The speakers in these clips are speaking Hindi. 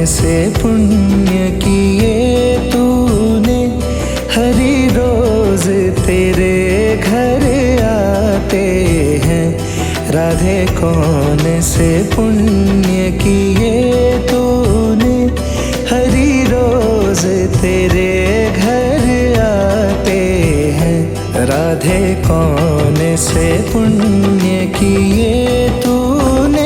से पुण्य किए तूने, हरी रोज तेरे घर आते हैं। राधे कौन से पुण्य किए तूने, हरी रोज तेरे घर आते हैं। राधे कौन से पुण्य किए तूने।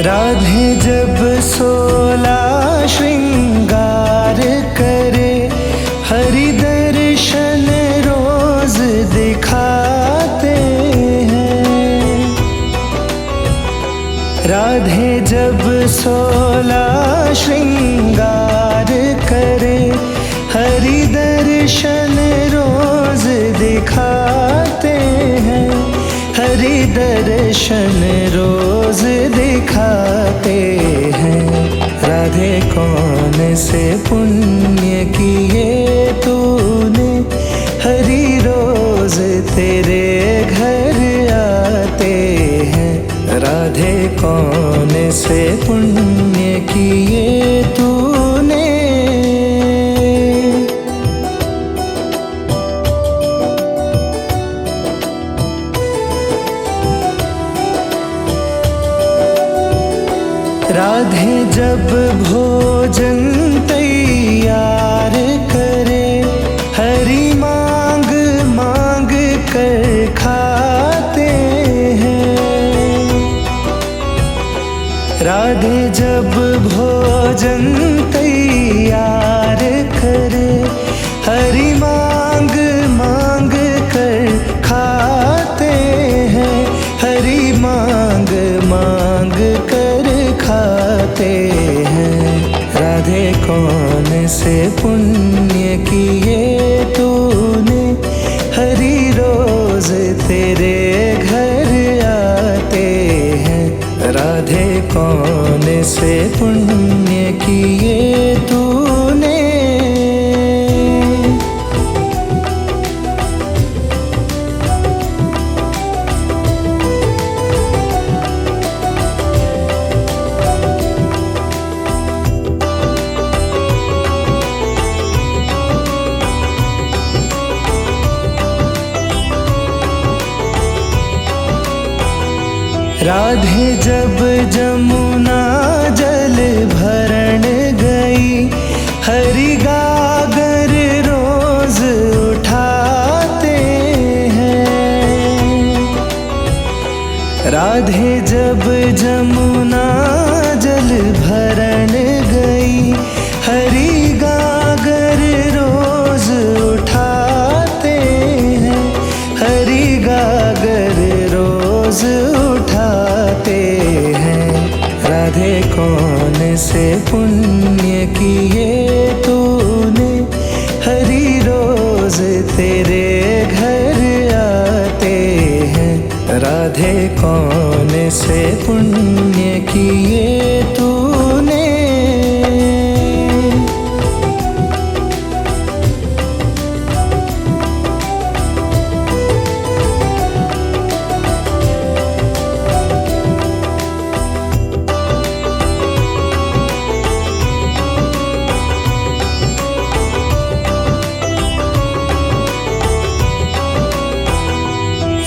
राधे जब 16 श्रृंगार करे, हरि दर्शन रोज दिखाते हैं। राधे जब 16 श्रृंगार करे, हरि दर्शन रोज दिखाते हैं। हरि दर्शन रोज दिखाते हैं। राधे कौन से पुण्य किए तूने, हरि रोज तेरे घर आते हैं। राधे कौन से पुण्य किए तूने। राधे जब भोजन तैयार करे, हरि मांग मांग कर खाते हैं। राधे जब भोजन तैयार करे, हरि मांग मांग कर खाते हैं। हरि मांग मांग कर खाते हैं। राधे कौन से पुण्य किए तूने, हरि रोज तेरे घर आते हैं। राधे कौन से पुण्य किए तूने। राधे जब जमुना जल भरण गई, हरि गागर रोज उठाते हैं। राधे जब जमुना जल भरण गई, हरि गागर रोज उठाते हैं। हरि गागर रोज उठाते हैं। राधे कौन से पुण्य किए तूने, हरि रोज तेरे घर आते हैं। राधे कौन से पुण्य किए तूने।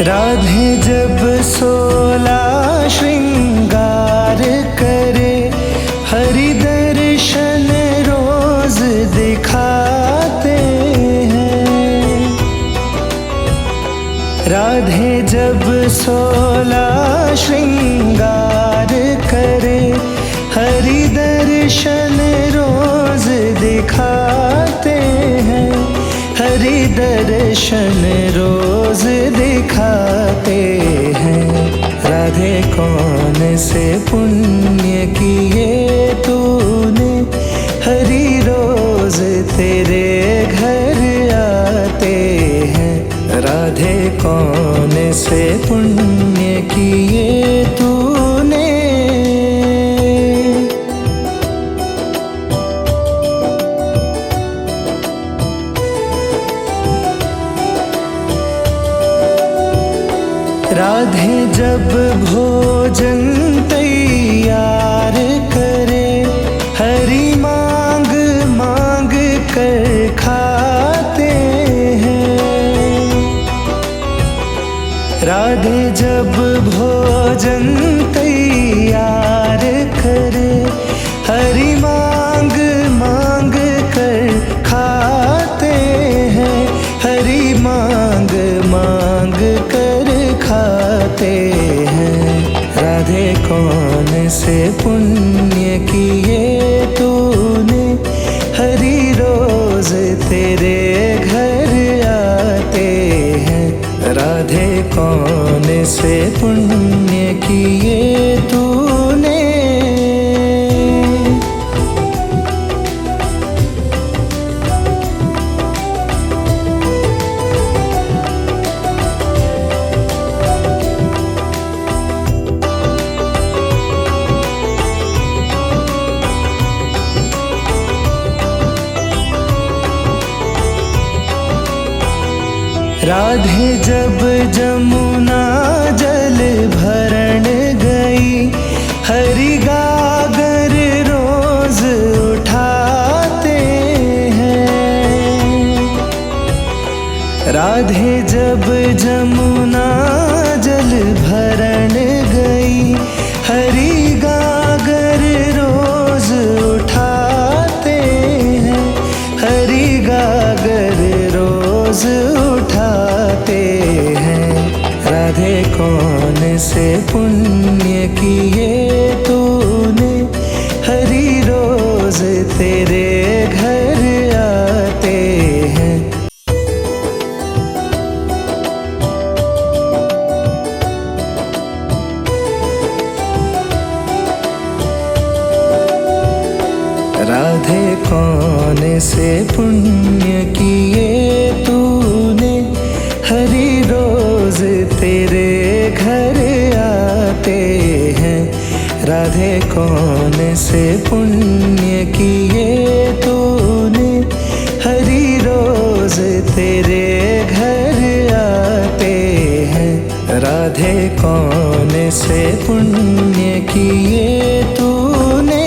राधे जब 16 श्रृंगार करे, हरि दर्शन रोज दिखाते हैं। राधे जब 16 श्रृंगार करे, हरि दर्शन रोज दिखाते हैं। हरि दर्शन रोज दिखाते हैं। राधे कौन से पुण्य किए तूने, हरि रोज तेरे घर आते हैं। राधे कौन से पुण्य किए तूने। राधे जब भोजन तैयार करे, हरि मांग मांग कर खाते हैं। राधे जब भोजन तैयार करे, हरि मांग मांग कर खाते हैं। हरि मांग मांग कर खाते हैं। राधे कौन से पुण्य किए तूने, हरि रोज तेरे घर आते हैं। राधे कौन से पुण्य किए तूने। राधे जब जमुना जल भरण गई, हरि गागर रोज उठाते हैं। राधे जब जमुना जल भरण गई, हरि गागर रोज उठाते हैं। हरि गागर रोज उठाते हैं। राधे कौन से पुण्य किए तूने, हरि रोज तेरे घर आते हैं। राधे कौन से पुण्य किए तूने, हरि रोज तेरे घर आते हैं। राधे कौन से पुण्य किए तूने, हरि रोज तेरे घर आते हैं। राधे कौन से पुण्य किए तूने।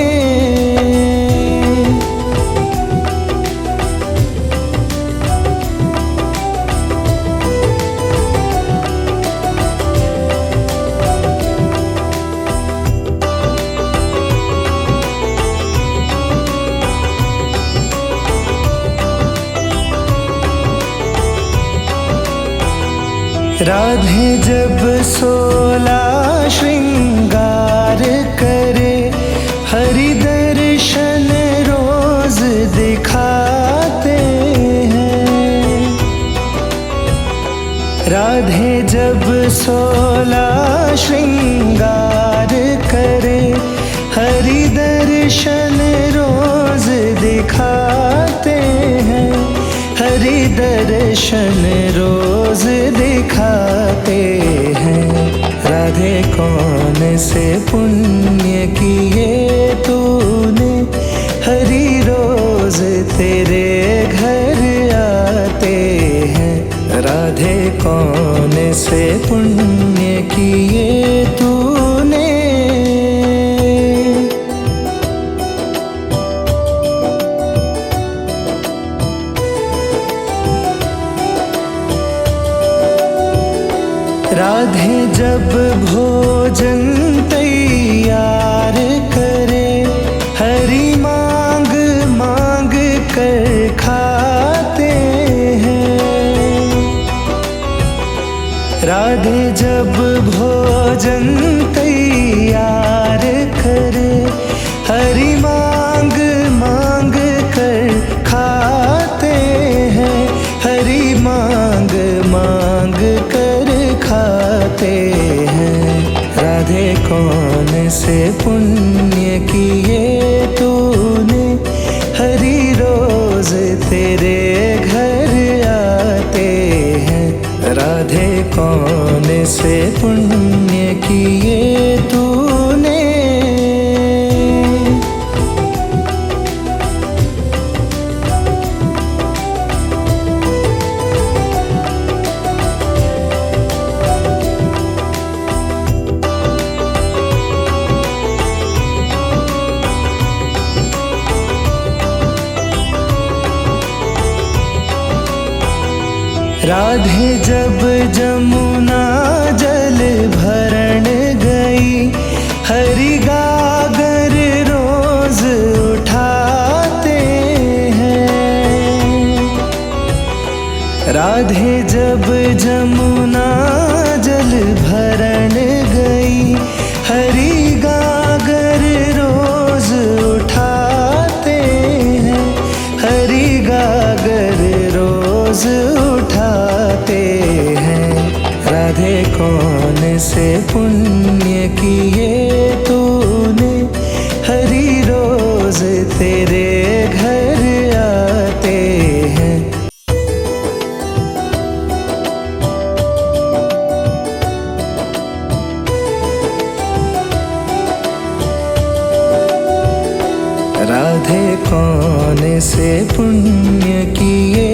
राधे जब 16 श्रृंगार करे, हरि दर्शन रोज दिखाते हैं। राधे जब 16 श्रृंगार करे, हरि दर्शन रोज दिखाते हैं। हरि दर्शन रोज दिखाते हैं। राधे कौन से पुण्य किए तूने, हरि रोज तेरे घर आते हैं। राधे कौन से पुण्य किए तूने। राधे जब भोजन तैयार करे, हरि मांग मांग कर खाते हैं। राधे जब भोजन तैयार करे, हरि मांग मांग कर खाते हैं। हरि मांग मांग कर खाते हैं। राधे कौन से पुण्य किए तूने, हरि रोज तेरे घर आते हैं। राधे कौन से पुण्य किए तूने। राधे जब जमुना जल भरण गई, हरि गागर रोज उठाते हैं। राधे जब जमुना जल भरण गई, हरि गागर रोज उठाते हैं। हरि गागर रोज उठाते हैं। राधे कौन से पुण्य किए तूने, हरि रोज तेरे घर आते हैं। राधे कौन से पुण्य किए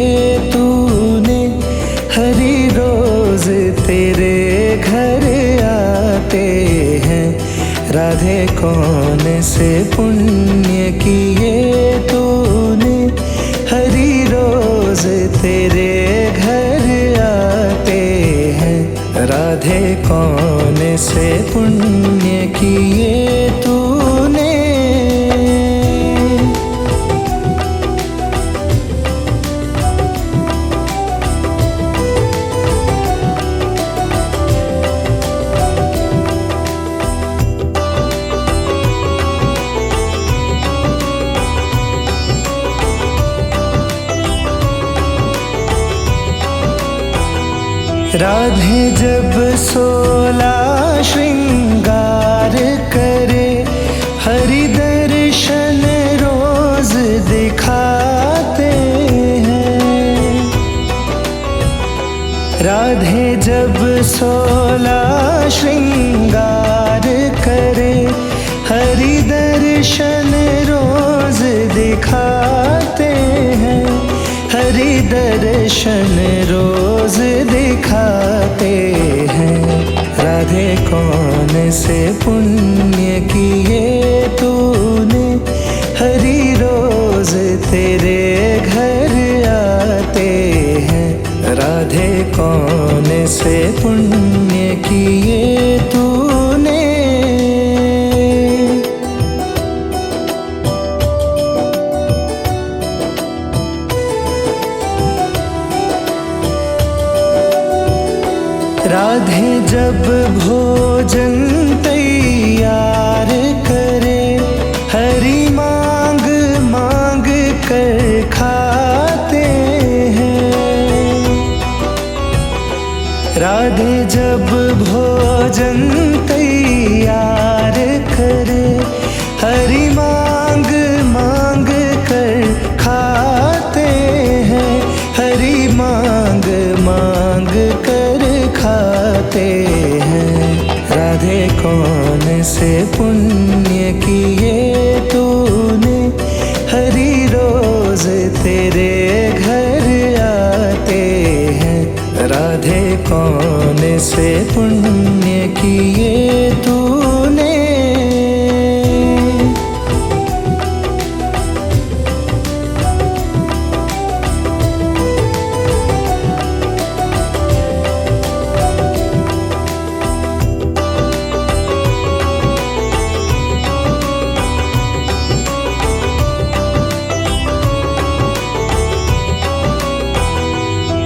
तूने, हरि रोज तेरे घर आते हैं। राधे कौन से पुण्य किए तूने, हरि रोज तेरे घर आते हैं। राधे कौन से पुण्य किए तूने। राधे जब 16 श्रृंगार करे, हरि दर्शन रोज दिखाते हैं। राधे जब 16 श्रृंगार करे, हरि दर्शन रोज दिखाते हैं। हरि दर्शन रोज दिखाते हैं। राधे कौन से पुण्य किए तूने, हरि रोज तेरे घर आते हैं। राधे कौन से पुण्य किए तूने। राधे जब भोजन तैयार करे, हरि मांग मांग कर खाते हैं। राधे जब भोजन तैयार करे, हरि मांग मांग कर खाते हैं। हरि मांग मांग कर खाते हैं। राधे कौन से पुण्य किए तूने, हरि रोज तेरे घर आते हैं। राधे कौन से पुण्य किए तूने।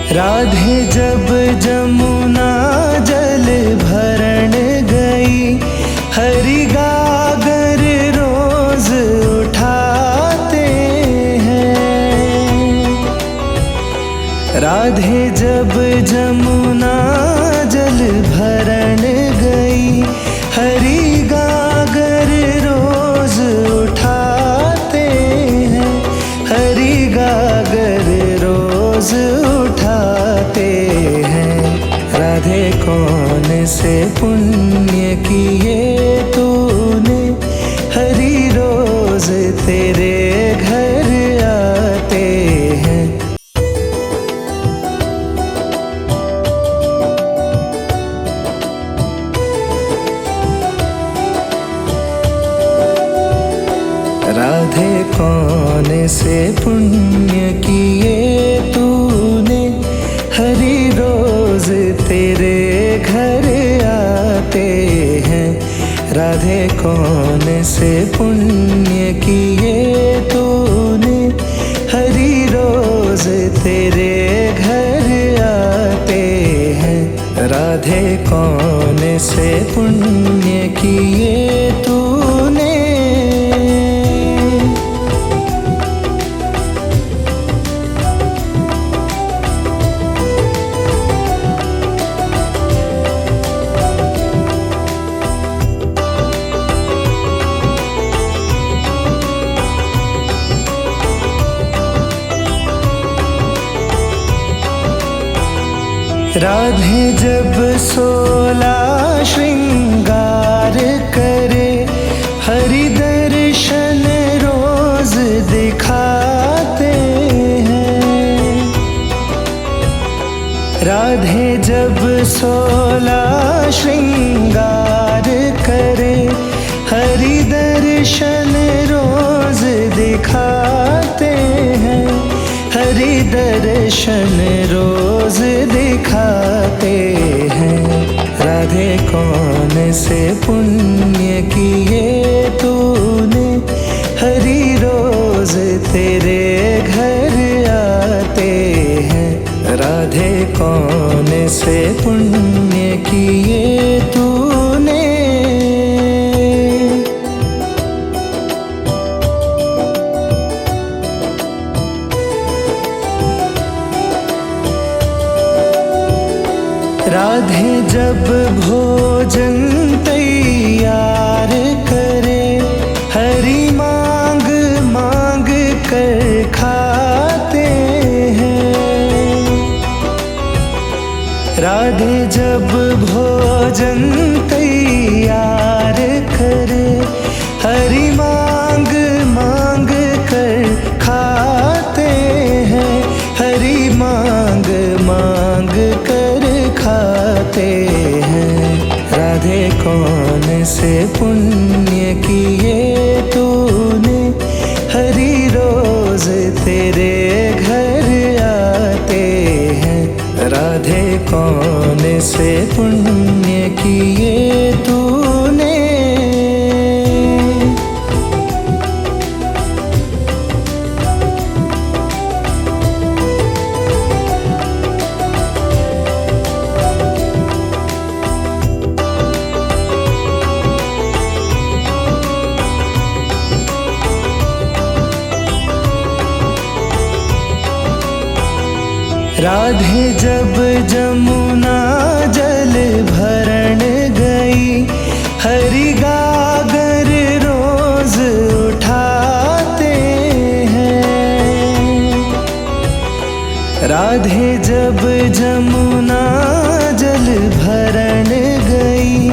राधे जब जमुना जल भरण गई, हरि गागर रोज उठाते हैं। राधे जब जमुना जल भरण गई, हरि गागर रोज उठाते हैं। हरि गागर रोज उठाते हैं। राधे कौन से पुण्य पुण्य किए तूने, हरी रोज तेरे घर आते हैं। राधे कौन से पुण्य किए तूने, हरी रोज तेरे घर आते हैं। राधे कौन से पुण्य किए तूने, हरी रोज तेरे घर आते हैं। राधे कौन से पुण्य किए तूने। राधे जब 16 श्रृंगार करे, हरि दर्शन रोज दिखाते हैं। राधे जब 16 श्रृंगार करे, हरि दर्शन रोज दिखाते हैं। हरि दर्शन रोज दिखाते हैं। राधे कौन से पुण्य किए तूने, हरि रोज तेरे घर आते हैं। राधे कौन से पुण्य किए तूने। राधे जब भोजन तैयार करे, हरि मांग मांग कर खाते हैं। राधे जब भोजन तैयार करे, हरि मांग मांग कर खाते हैं। हरि मांग मांग कर खाते हैं। राधे कौन से पुण्य किए तूने, हरि रोज तेरे घर आते हैं। राधे कौन से पुण्य किए तूने। राधे जब जमुना जल भरण गई, हरि गागर रोज उठाते हैं। राधे जब जमुना जल भरण गई,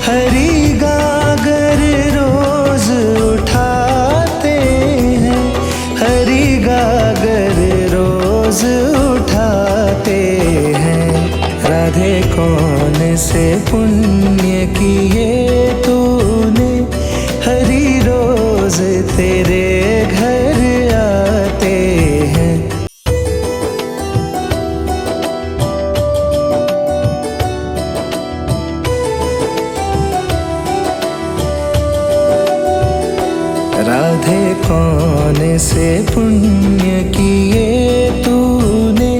हरि गागर रोज उठाते हैं। हरि गागर रोज उठाते हैं। राधे कौन से पुण्य किए तूने, हरि रोज तेरे घर आते हैं। राधे कौन से पुण्य किए तूने,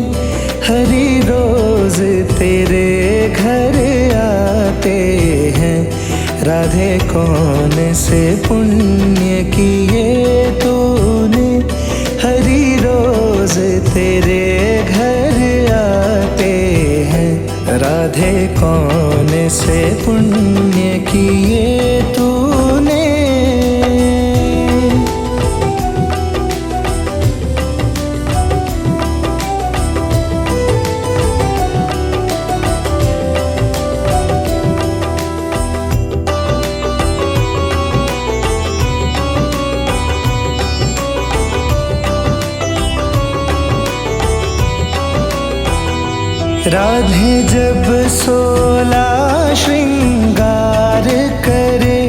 हरि रोज तेरे घर आते हैं। राधे कौन से पुण्य किए तूने, हरि रोज तेरे घर आते हैं। राधे कौन से पुण्य किए तूने। राधे जब 16 श्रृंगार करे,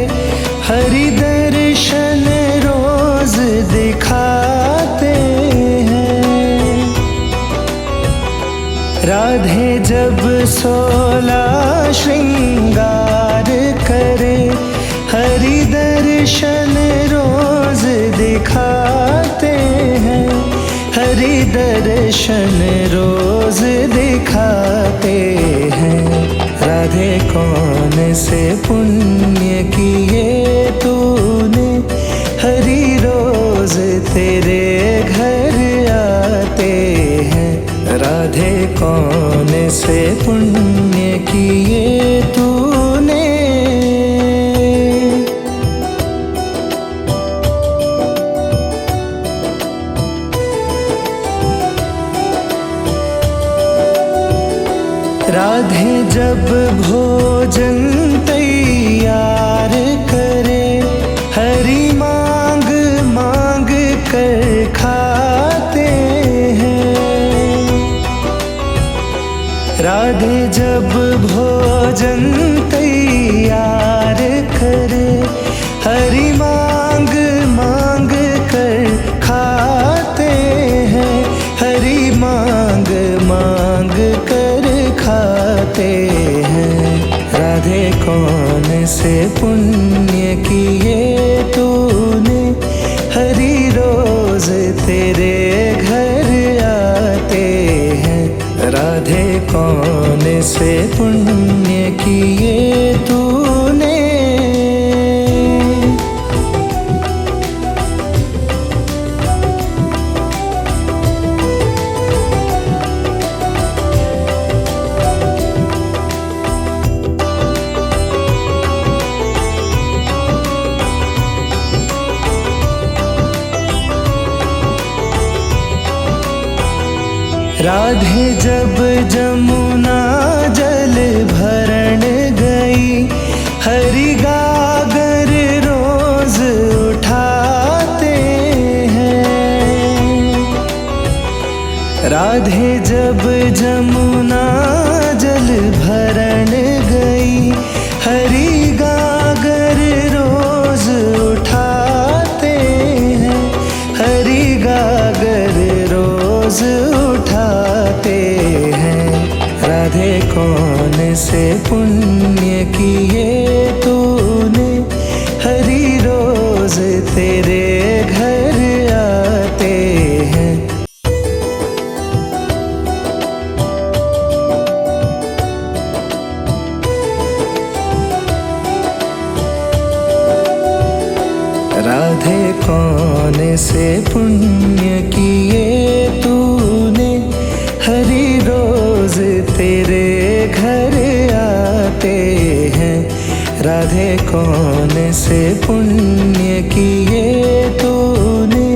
हरि दर्शन रोज दिखाते हैं। राधे जब 16 श्रृंगार करे, हरि दर्शन रोज दिखाते हैं। हरि दर्शन रोज दिखाते हैं। राधे कौन से पुण्य किए तूने, हरि रोज तेरे घर आते हैं। राधे कौन से पुण्य किए तूने। राधे जब भोजन तैयार करे, हरि मांग मांग कर खाते हैं। राधे जब भोजन तैयार करे, हरि मांग मांग कर खाते हैं। हरि मांग मांग कर खाते हैं। राधे कौन से पुण्य किए तूने, हरि रोज तेरे घर आते हैं। राधे कौन से पुण्य किए तूने। राधे जब जमुना जल भरण गई, हरि गागर रोज उठाते हैं। राधे जब जमुना जल भरण गई, हरि गागर रोज उठाते हैं। हरि गागर रोज उठाते हैं। राधे कौन से पुण्य किए तूने, हरि रोज तेरे घर आते हैं। राधे कौन से पुण्य किए तूने, हरि रोज तेरे घर आते हैं। राधे कौन से पुण्य किए तूने,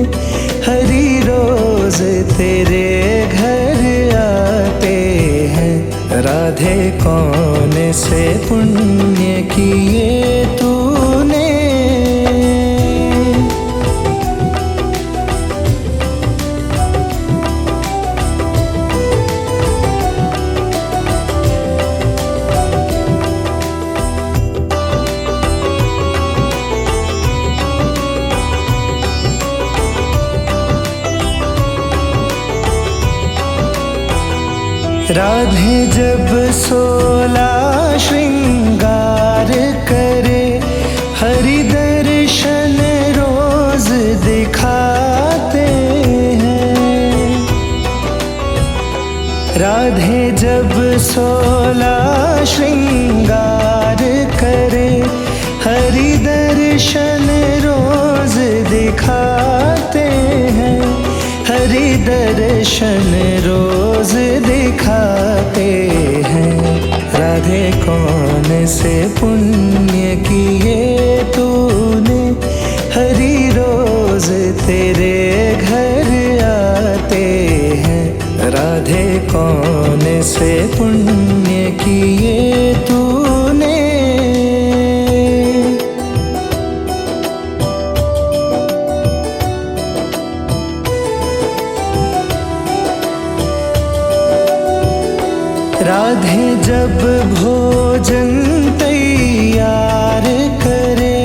हरि रोज तेरे घर आते हैं। राधे कौन से पुण्य किए तूने। राधे जब 16 श्रृंगार करे, हरि दर्शन रोज दिखाते हैं। राधे जब 16 श्रृंगार करे, हरि दर्शन रोज दिखाते हैं। हरि दर्शन रोज दिखाते हैं। राधे कौन से पुण्य किए तूने, हरि रोज तेरे घर आते हैं। राधे कौन से पुण्य किए तूने। जब भोजन तैयार करे,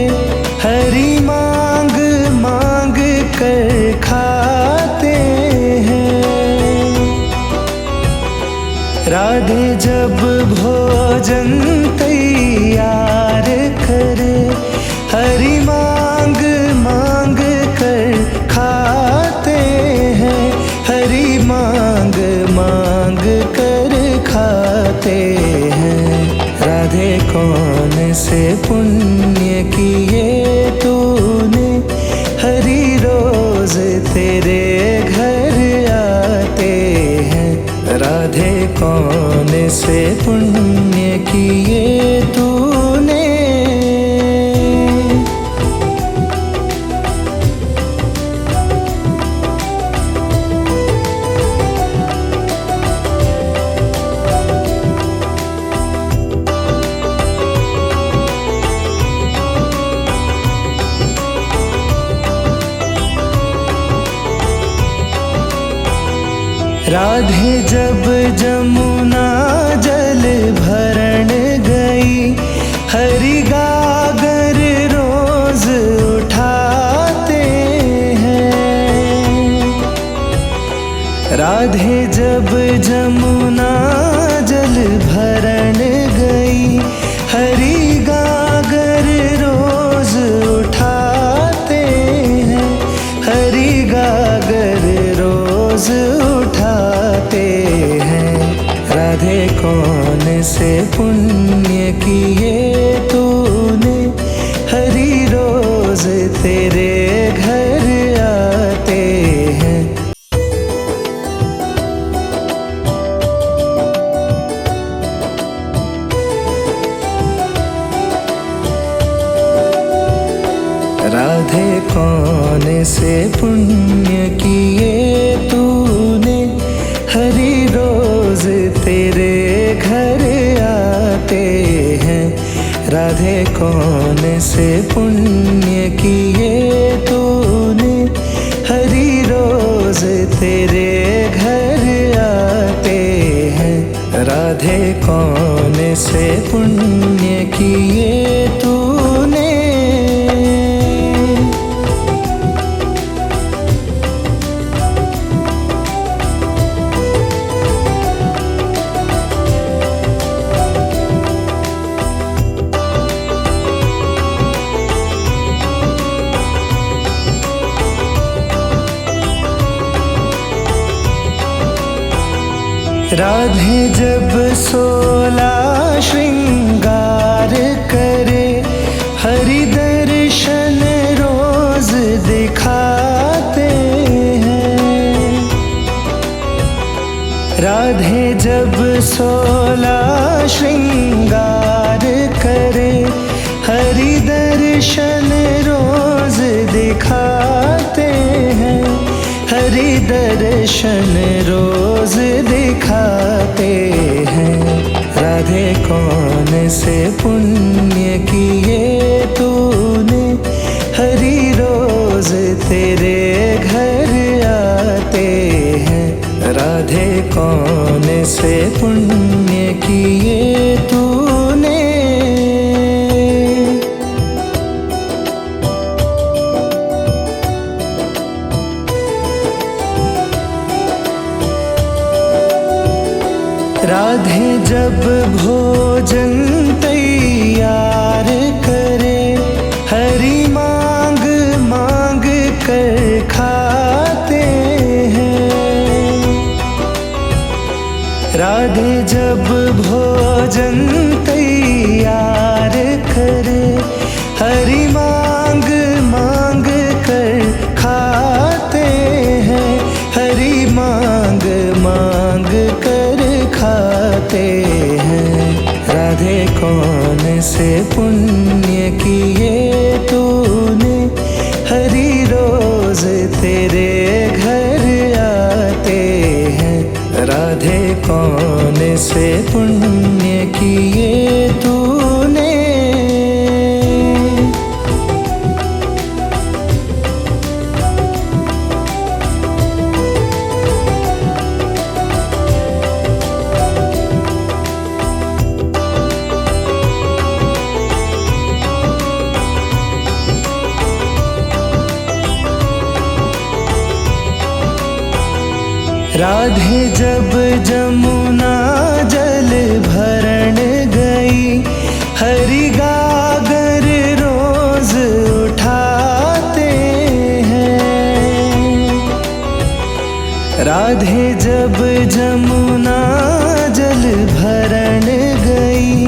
हरि मांग मांग कर खाते हैं। राधे जब भोजन तैयार करे, हरि मांग मांग कर खाते हैं, हरि मांग मांग कर खाते हैं। राधे कौन से पुण्य किए तूने, हरि रोज तेरे घर आते हैं। राधे कौन से पुण्य किए तूने। राधे जब जमुना जल भरण गई, हरि गागर रोज उठाते हैं। राधे जब जमुना जल भरण गई, हरि गागर रोज उठाते हैं, हरि गागर रोज उठाते हैं। राधे कौन से पुण्य किए तूने, हरि रोज तेरे घर आते हैं। राधे कौन से पुण्य किए तूने, हरि रोज तेरे घर आते हैं। राधे कौन से पुण्य किए तूने, हरि रोज तेरे घर आते हैं। राधे कौन से पुण्य किए तूने। राधे जब 16 श्रृंगार करे, हरि दर्शन रोज दिखाते हैं। राधे जब 16 श्रृंगार करे, हरि दर्शन रोज दिखाते हैं, हरि दर्शन रोज दिखाते हैं। राधे कौन से पुण्य किए तूने, हरि रोज तेरे घर आते हैं। राधे कौन से पुण्य किए तूने। राधे जब भोजन तैयार करे, हरि मांग मांग कर खाते हैं। राधे जब भोजन तैयार करे, हरि मांग मांग कर खाते हैं, हरि मांग मांग कर खाते हैं। राधे कौन से पुण्य किए तूने, हरि रोज तेरे घर आते हैं। राधे कौन से पुण्य किए तूने। राधे जब जमुना जल भरण गई, हरि गागर रोज उठाते हैं। राधे जब जमुना जल भरण गई,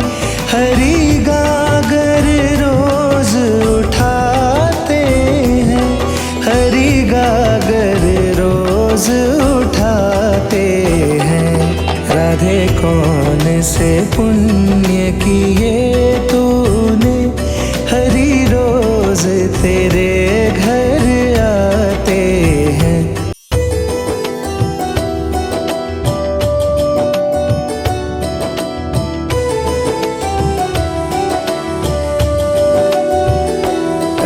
हरि गागर रोज उठाते हैं, हरि गागर रोज उठाते हैं। राधे कौन से पुण्य किए तूने, हरि रोज तेरे घर आते हैं।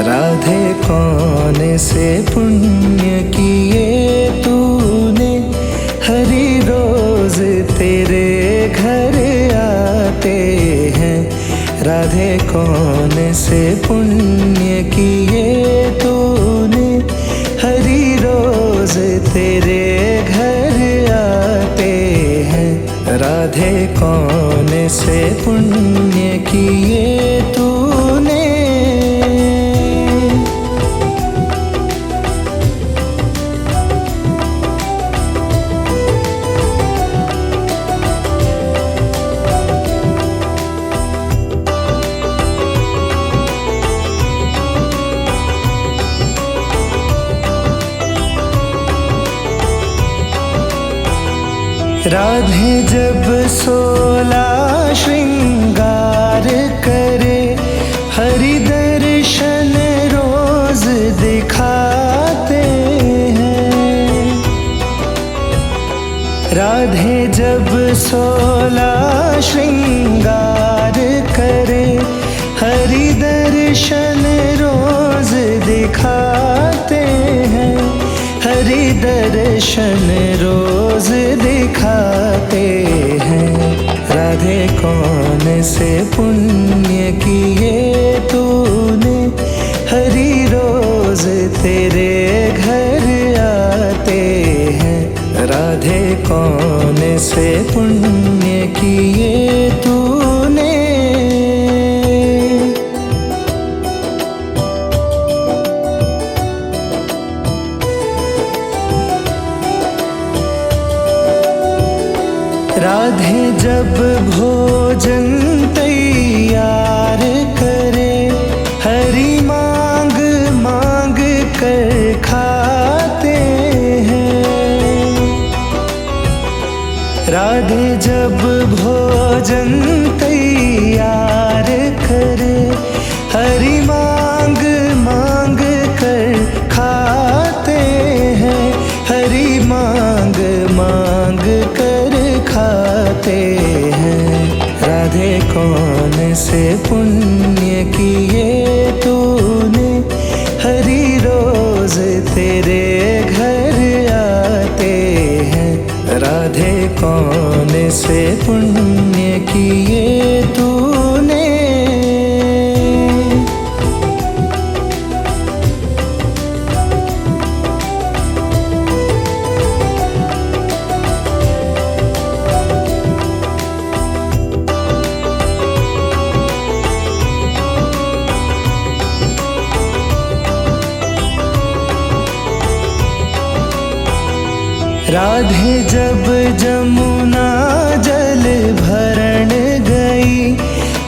राधे कौन से पुण्य किए तूने, हरि रोज तेरे घर आते हैं। राधे कौन से पुण्य किए तूने, हरि रोज तेरे घर आते हैं। राधे कौन से पुण्य किए तूने। राधे जब 16 श्रृंगार करे, हरि दर्शन रोज दिखाते हैं। राधे जब 16 श्रृंगार करे, हरि दर्शन रोज दिखाते हैं, हरि दर्शन रोज दिखाते हैं। राधे कौन से पुण्य किए तूने, हरि रोज तेरे घर आते हैं। राधे कौन से पुण्य किए तूने। राधे जब भोजन तैयार करे, हरि मांग मांग कर खाते हैं। राधे जब भोजन तैयार करे, हरि मांग मांग कर खाते हैं, हरि मांग मांग कर खाते हैं। राधे कौन से पुण्य किए तूने, हरि रोज तेरे घर आते हैं। राधे कौन से पुण्य किए तूने। राधे जब जमुना जल भरण गई,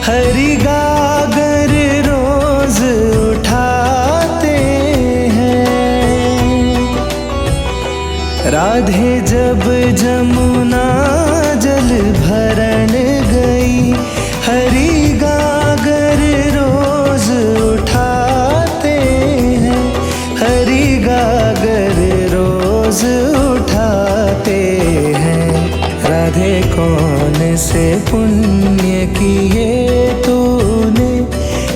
हरि गागर रोज उठाते हैं। राधे जब जमुना जल भरण गई, हरि गागर रोज उठाते हैं, हरि गागर रोज उठाते हैं। राधे कौन से पुण्य किए तूने,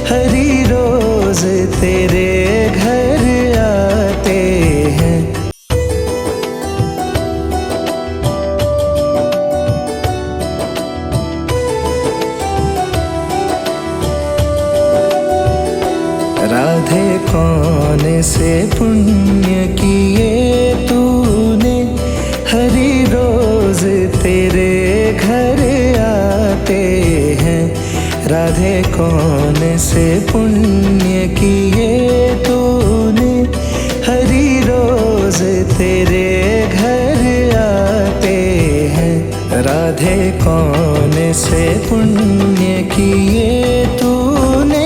हरि रोज तेरे घर आते हैं। राधे कौन से पुण्य किए तूने, हरि आते हैं। राधे कौन से पुण्य किए तूने, हरी रोज तेरे घर आते हैं। राधे कौन से पुण्य किए तूने।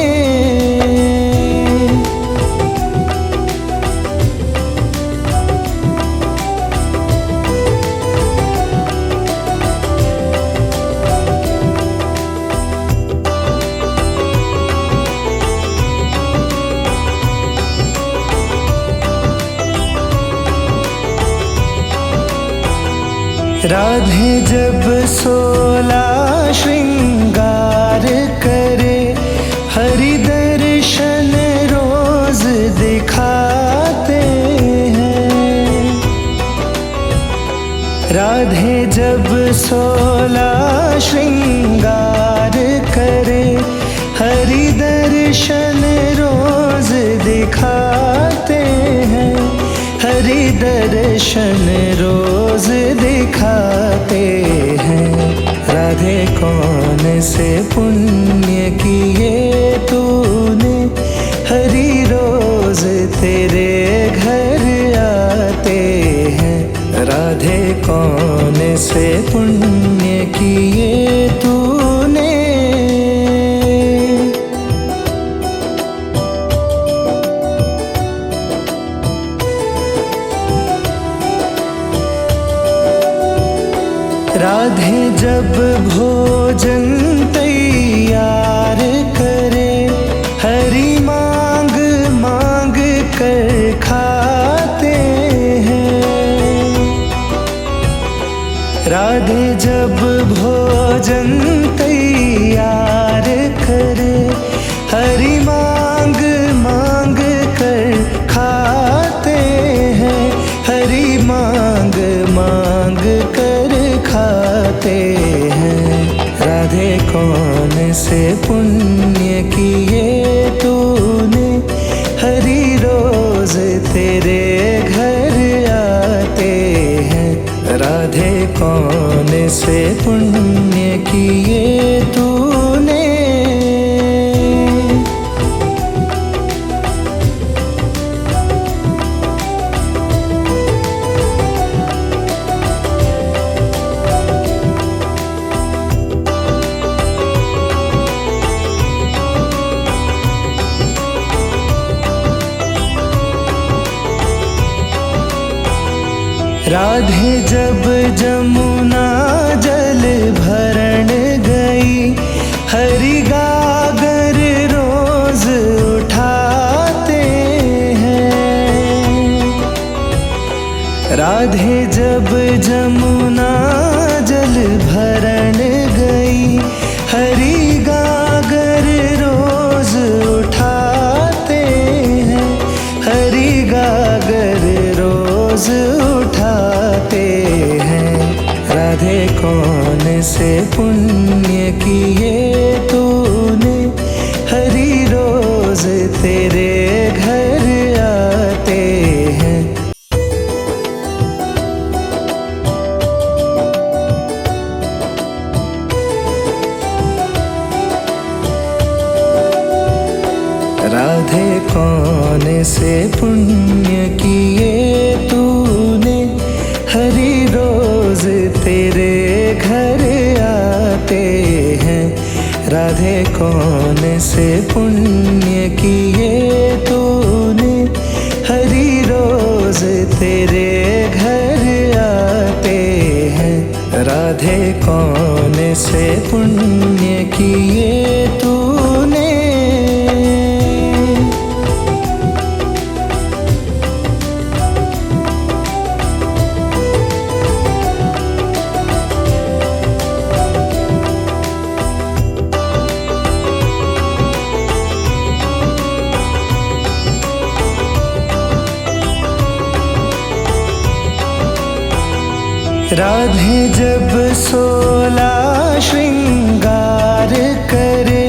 राधे जब 16 श्रृंगार करे, हरि दर्शन रोज दिखाते हैं। राधे जब 16 श्रृंगार करे, हरि दर्शन रोज दिखाते हैं। हरि दर्शन रोज दिखाते हैं। राधे कौन से पुण्य किए तूने, हरि रोज तेरे घर आते हैं। राधे कौन से पुण्य किए तूने। राधे जब भोजन तैयार करे, हरि मांग मांग कर खाते हैं। राधे जब भोजन तैयार करे, हरि मांग मांग कर खाते हैं। हरि मांग मांग कर खाते हैं। राधे कौन से पुण्य किए तूने, हरि रोज तेरे घर आते हैं। राधे कौन से पुण्य किए तूने। राधे जब जमुना जल भरण गई, हरि गागर रोज उठाते हैं। राधे जब जमुना जल भरण गई, हरि गागर रोज उठाते हैं। हरि गागर रोज उठाते हैं। राधे कौन से पुण्य किए तूने, हरि रोज तेरे घर आते हैं। राधे कौन से पुण्य किए तूने, हरि रोज तेरे घर आते हैं। राधे कौन से पुण्य किए तूने, हरि रोज तेरे घर आते हैं। राधे कौन से पुण्य किए तूने। राधे जब 16 श्रृंगार करे,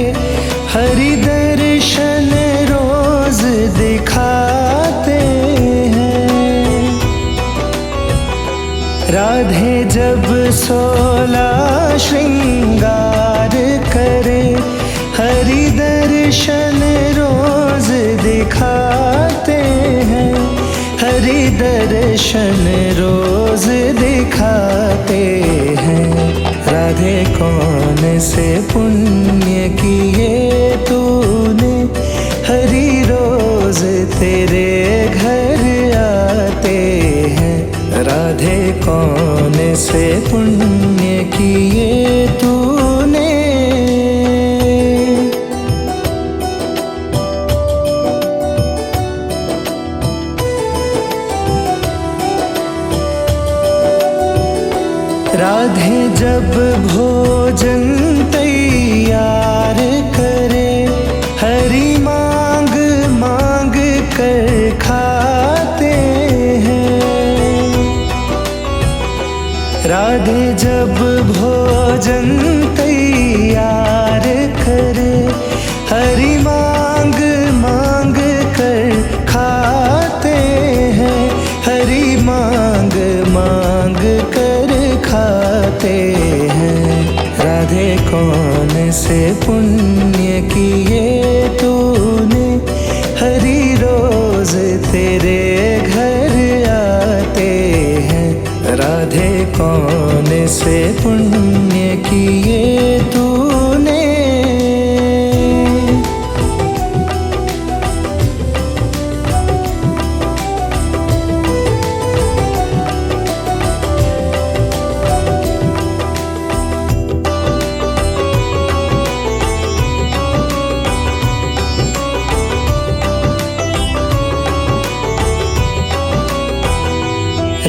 हरि दर्शन रोज दिखाते हैं। राधे जब 16 श्रृंगार दर्शन रोज दिखाते हैं। राधे कौन से पुण्य किए तूने, हरि रोज तेरे घर आते हैं। राधे कौन से पुण्य किए तूने। राधे जब भोजन तैयार करे, हरि मांग मांग कर खाते हैं। राधे जब भोजन तैयार करे, हरि मांग मांग कर खाते हैं। हरि मांग मांग कर खाते हैं। राधे कौन से पुण्य किए तूने, हरि रोज तेरे घर आते हैं। राधे कौन से पुण्य किए तूने।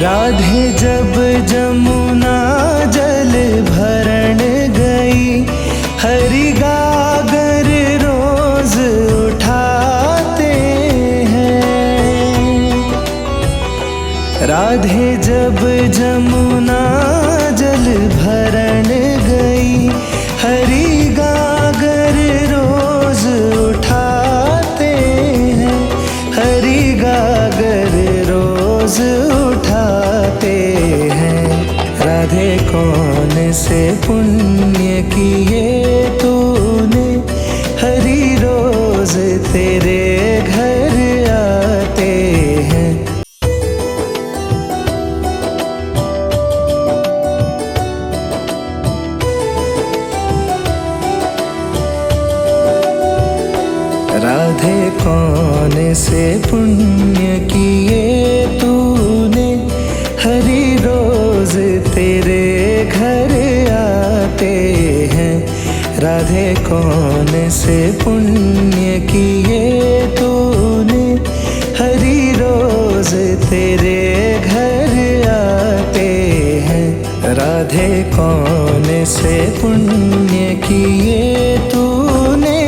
राधे जब जमुना जल भरण गई, हरि गागर रोज उठाते हैं। राधे जब जमुना जल भरण गई, हरि गागर रोज उठाते हैं। हरि गागर रोज उठाते हैं। राधे कौन से पुण्य किए तूने, हरि रोज तेरे घर आते हैं। राधे कौन से पुण्य किए तूने, हरि रोज तेरे घर आते हैं। राधे कौन से पुण्य किए तूने, हरि रोज तेरे घर आते हैं। राधे कौन से पुण्य किए तूने।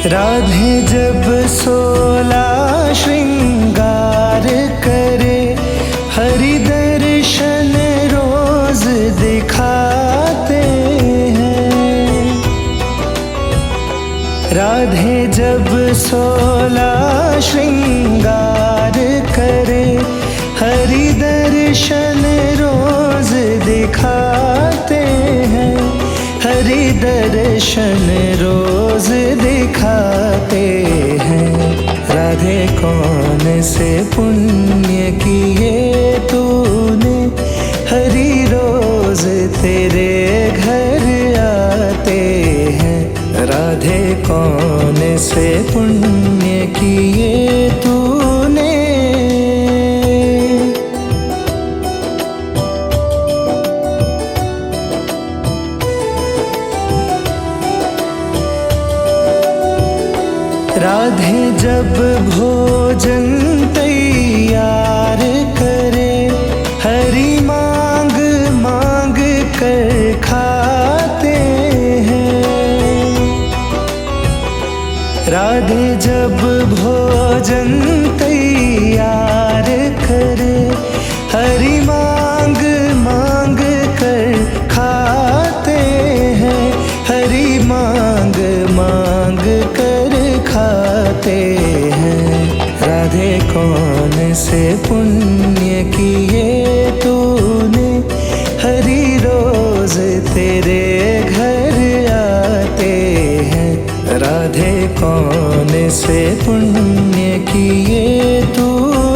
राधे जब 16 श्रृंगार करे, हरि दर्शन रोज दिखाते हैं। राधे जब 16 श्रृंगार करे, हरि दर्शन रोज दिखाते हैं। हरि दर्शन रोज दिखाते हैं। राधे कौन से पुण्य किए तूने, हरि रोज तेरे घर आते हैं। राधे कौन से पुण्य किए तूने। राधे जब भोजन तैयार करे, हरि मांग मांग कर खाते हैं। राधे जब भोजन तैयार करे, हरि मांग मांग कर खाते हैं। हरि मांग रोज तेरे घर आते हैं। राधे कौन से पुण्य किए तूने,